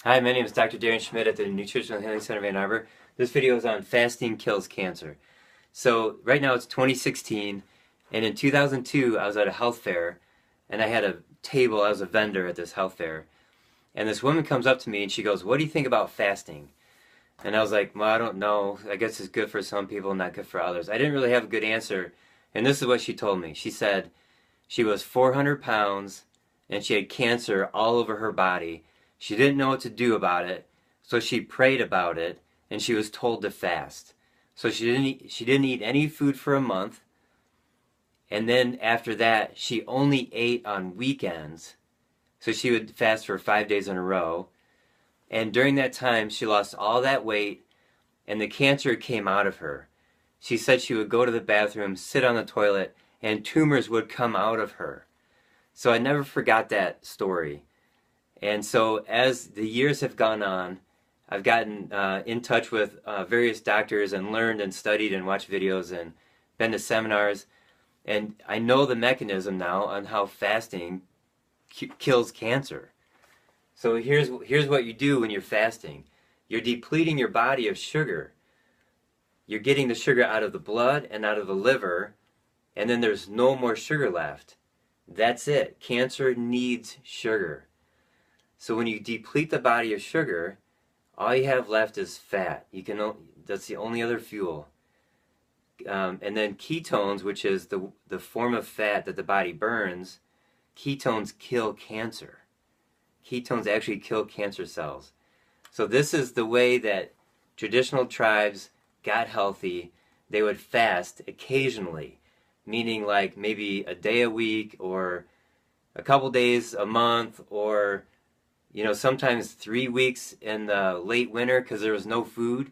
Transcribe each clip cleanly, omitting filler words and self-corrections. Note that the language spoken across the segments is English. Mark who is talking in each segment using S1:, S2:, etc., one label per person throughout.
S1: Hi, my name is Dr. Schmidt at the Nutritional Healing Center of Ann Arbor. This video is on fasting kills cancer. So right now it's 2016, and in 2002 I was at a health fair, and I had a table. I was a vendor at this health fair, and this woman comes up to me and she goes, "What do you think about fasting?" And I was like, "Well, I don't know. I guess it's good for some people, not good for others." I didn't really have a good answer, and this is what she told me. She said she was 400 pounds and she had cancer all over her body. She didn't know what to do about it, so she prayed about it, and she was told to fast. So she didn't eat any food for a month, and then after that, she only ate on weekends. So she would fast for 5 days in a row, and during that time, she lost all that weight, and the cancer came out of her. She said she would go to the bathroom, sit on the toilet, and tumors would come out of her. So I never forgot that story. And so as the years have gone on, I've gotten in touch with various doctors and learned and studied and watched videos and been to seminars. And I know the mechanism now on how fasting kills cancer. So here's what you do when you're fasting. You're depleting your body of sugar. You're getting the sugar out of the blood and out of the liver, and then there's no more sugar left. That's it. Cancer needs sugar. So when you deplete the body of sugar, all you have left is fat. That's the only other fuel. And then ketones, which is the form of fat that the body burns, ketones kill cancer. Ketones actually kill cancer cells. So this is the way that traditional tribes got healthy. They would fast occasionally, meaning like maybe a day a week or a couple days a month, or sometimes 3 weeks in the late winter because there was no food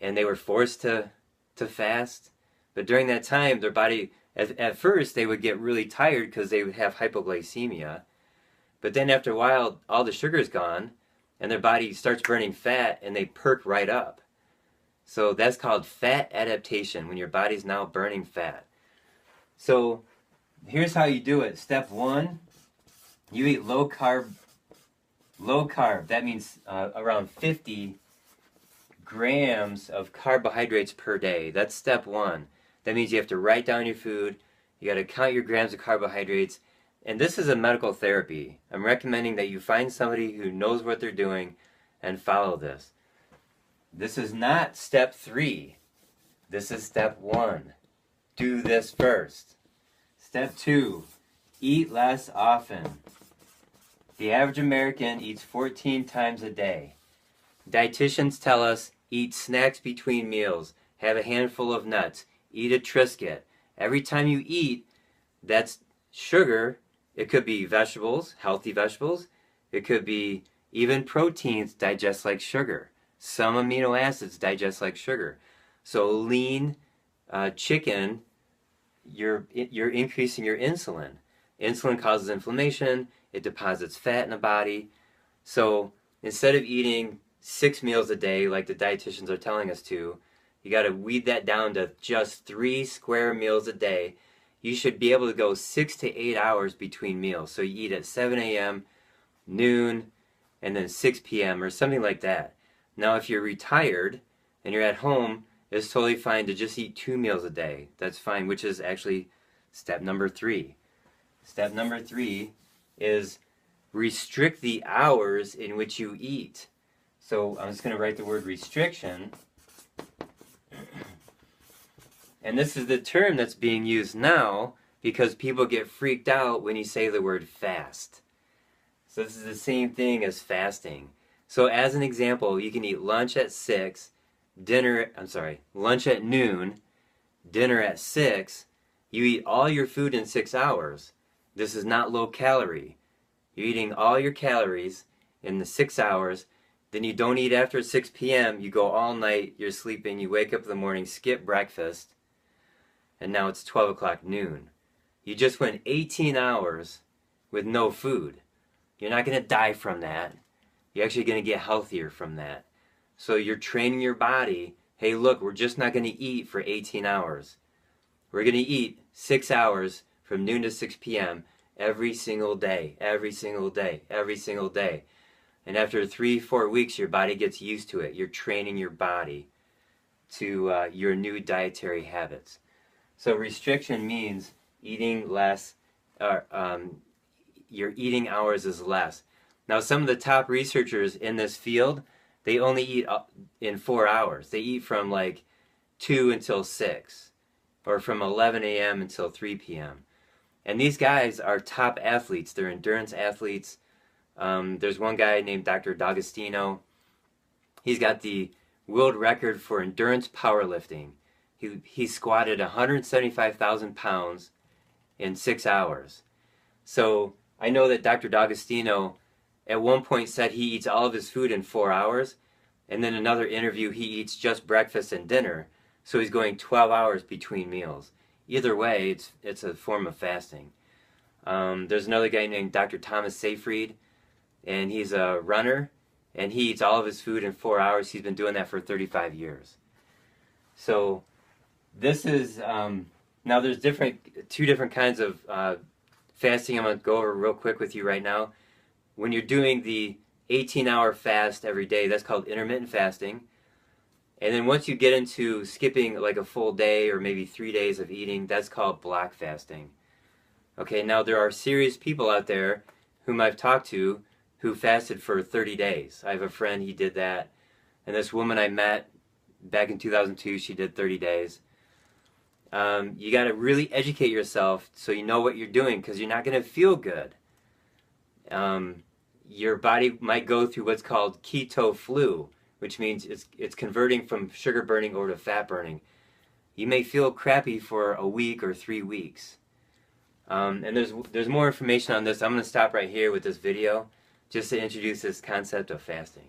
S1: and they were forced to fast. But during that time, their body, at first, they would get really tired because they would have hypoglycemia. But then after a while, all the sugar's gone and their body starts burning fat and they perk right up. So that's called fat adaptation, when your body's now burning fat. So here's how you do it. Step 1, you eat low carb. Low carb, that means around 50 grams of carbohydrates per day. That's step 1. That means you have to write down your food. You got to count your grams of carbohydrates. And this is a medical therapy. I'm recommending that you find somebody who knows what they're doing and follow this. This is not step 3. This is step 1. Do this first. Step 2, eat less often. The average American eats 14 times a day. Dietitians tell us eat snacks between meals, have a handful of nuts, eat a Triscuit. Every time you eat, that's sugar. It could be vegetables, healthy vegetables. It could be even proteins digest like sugar. Some amino acids digest like sugar. So lean chicken, you're increasing your insulin. Insulin causes inflammation. It deposits fat in the body. So instead of eating 6 meals a day like the dietitians are telling us to, you got to weed that down to just 3 square meals a day. You should be able to go 6 to 8 hours between meals. So you eat at 7 a.m., noon, and then 6 p.m. or something like that. Now if you're retired and you're at home, it's totally fine to just eat 2 meals a day. That's fine, which is actually step number 3. Step number 3 is restrict the hours in which you eat. So I'm just going to write the word restriction. And this is the term that's being used now because people get freaked out when you say the word fast. So this is the same thing as fasting. So as an example, you can eat lunch at 6, lunch at noon, dinner at 6. You eat all your food in 6 hours. This is not low calorie. You're eating all your calories in the 6 hours. Then you don't eat after 6 p.m. You go all night, you're sleeping, you wake up in the morning, skip breakfast, and now it's 12 o'clock noon. You just went 18 hours with no food. You're not going to die from that. You're actually going to get healthier from that. So you're training your body, hey look, we're just not going to eat for 18 hours. We're going to eat 6 hours from noon to 6 p.m. every single day, every single day, every single day. And after 3-4 weeks, your body gets used to it. You're training your body to your new dietary habits. So restriction means eating less, your eating hours is less. Now, some of the top researchers in this field, they only eat in 4 hours. They eat from like 2 until 6, or from 11 a.m. until 3 p.m. And these guys are top athletes. They're endurance athletes. There's one guy named Dr. D'Agostino. He's got the world record for endurance powerlifting. He squatted 175,000 pounds in 6 hours. So I know that Dr. D'Agostino at one point said he eats all of his food in 4 hours, and then another interview he eats just breakfast and dinner, so he's going 12 hours between meals. Either way, it's a form of fasting. There's another guy named Dr. Thomas Seyfried, and he's a runner, and he eats all of his food in 4 hours. He's been doing that for 35 years. So this is, now there's two different kinds of fasting I'm going to go over real quick with you right now. When you're doing the 18-hour fast every day, that's called intermittent fasting. And then once you get into skipping like a full day or maybe 3 days of eating, that's called block fasting. Okay, now there are serious people out there whom I've talked to who fasted for 30 days. I have a friend, he did that. And this woman I met back in 2002, she did 30 days. You got to really educate yourself so you know what you're doing, because you're not going to feel good. Your body might go through what's called keto flu, which means it's converting from sugar burning over to fat burning. You may feel crappy for a week or 3 weeks. And there's more information on this. I'm going to stop right here with this video just to introduce this concept of fasting.